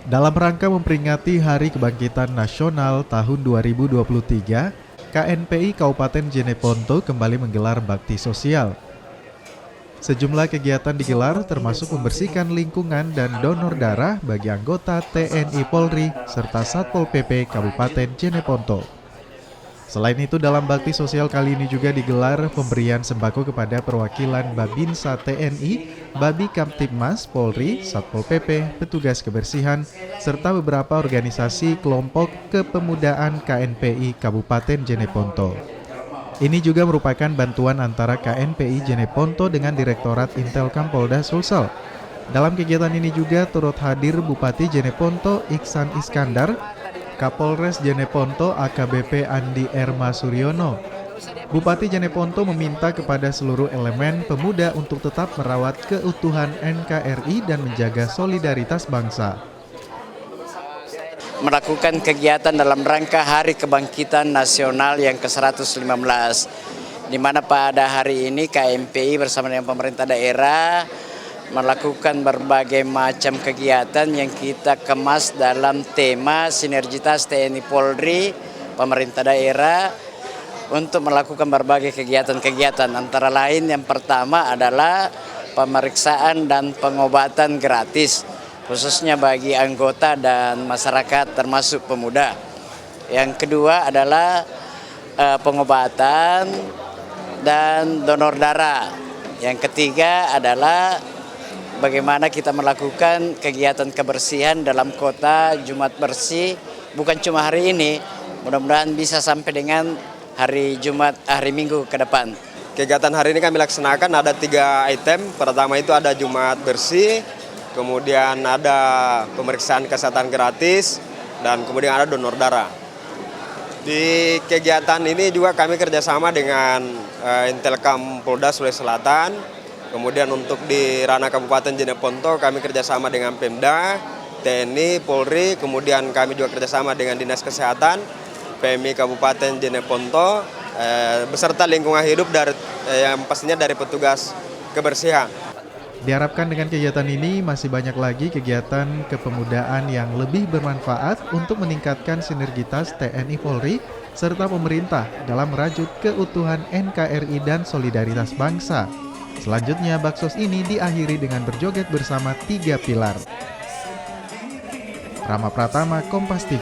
Dalam rangka memperingati Hari Kebangkitan Nasional tahun 2023, KNPI Kabupaten Jeneponto kembali menggelar bakti sosial. Sejumlah kegiatan digelar termasuk membersihkan lingkungan dan donor darah bagi anggota TNI Polri serta Satpol PP Kabupaten Jeneponto. Selain itu, dalam bakti sosial kali ini juga digelar pemberian sembako kepada perwakilan Babinsa TNI, Babi Kamtibmas Polri, Satpol PP, petugas kebersihan, serta beberapa organisasi kelompok kepemudaan KNPI Kabupaten Jeneponto. Ini juga merupakan bantuan antara KNPI Jeneponto dengan Direktorat Intelkam Polda Sulsel. Dalam kegiatan ini juga turut hadir Bupati Jeneponto Iksan Iskandar, Kapolres Jeneponto AKBP Andi Erma Suryono. Bupati Jeneponto meminta kepada seluruh elemen pemuda untuk tetap merawat keutuhan NKRI dan menjaga solidaritas bangsa. Melakukan kegiatan dalam rangka Hari Kebangkitan Nasional yang ke-115, di mana pada hari ini KNPI bersama dengan pemerintah daerah melakukan berbagai macam kegiatan yang kita kemas dalam tema sinergitas TNI Polri, pemerintah daerah untuk melakukan berbagai kegiatan-kegiatan. Antara lain yang pertama adalah pemeriksaan dan pengobatan gratis, khususnya bagi anggota dan masyarakat termasuk pemuda. Yang kedua adalah pengobatan dan donor darah. Yang ketiga adalah bagaimana kita melakukan kegiatan kebersihan dalam kota Jumat Bersih, bukan cuma hari ini, mudah-mudahan bisa sampai dengan hari Jumat, hari Minggu ke depan. Kegiatan hari ini kami laksanakan ada 3 item. Pertama itu ada Jumat Bersih, kemudian ada pemeriksaan kesehatan gratis, dan kemudian ada donor darah. Di kegiatan ini juga kami kerjasama dengan Intelkam Polda Sulawesi Selatan. Kemudian untuk di ranah Kabupaten Jeneponto kami kerjasama dengan Pemda, TNI, Polri, kemudian kami juga kerjasama dengan Dinas Kesehatan, PMI Kabupaten Jeneponto, beserta lingkungan hidup yang pastinya dari petugas kebersihan. Diharapkan dengan kegiatan ini masih banyak lagi kegiatan kepemudaan yang lebih bermanfaat untuk meningkatkan sinergitas TNI Polri serta pemerintah dalam merajut keutuhan NKRI dan solidaritas bangsa. Selanjutnya, baksos ini diakhiri dengan berjoget bersama 3 pilar. Rama Pratama, Kompas TV.